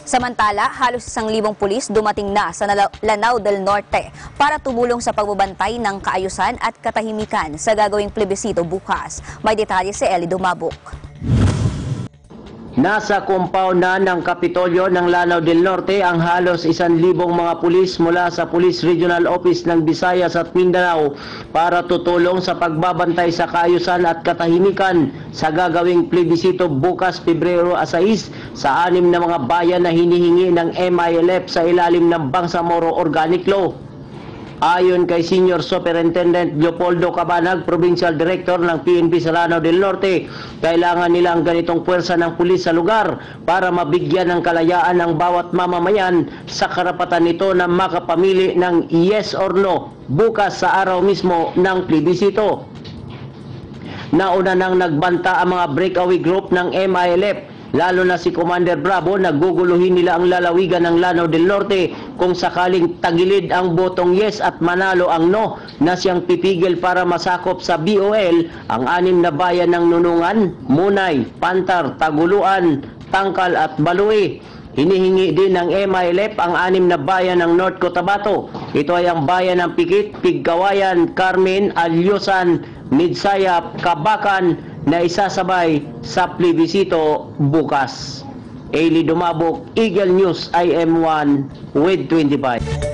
Samantala, halos 1,000 pulis dumating na sa Lanao del Norte para tumulong sa pagbabantay ng kaayusan at katahimikan sa gagawing plebisito bukas. May detalye si Eli Dumabok. Nasa compound na ng Kapitolyo ng Lanao del Norte ang halos 1,000 mga pulis mula sa Police Regional Office ng Visayas at Mindanao para tutulong sa pagbabantay sa kaayusan at katahimikan sa gagawing plebisito bukas Pebrero 6 sa 6 na mga bayan na hinihingi ng MILF sa ilalim ng Bangsamoro Organic Law. Ayon kay Senior Superintendent Leopoldo Cabanag, Provincial Director ng PNP sa Lanao del Norte, kailangan nila ang ganitong puwersa ng pulis sa lugar para mabigyan ng kalayaan ng bawat mamamayan sa karapatan nito na makapamili ng yes or no bukas sa araw mismo ng plebisito. Nauna nang nagbanta ang mga breakaway group ng MILF, lalo na si Commander Bravo, na guguluhin nila ang lalawigan ng Lanao del Norte kung sakaling tagilid ang botong yes at manalo ang no na siyang pipigil para masakop sa BOL ang 6 na bayan ng Nunungan, Munay, Pantar, Taguluan, Tangkal at Balui. Hinihingi din ng MILF ang 6 na bayan ng North Cotabato. Ito ay ang bayan ng Pikit, Pigkawayan, Carmen, Alyusan, Midsayap, Kabakan na isasabay sa plebisito bukas. Eli Dumabok, Eagle News, IM1 with 25.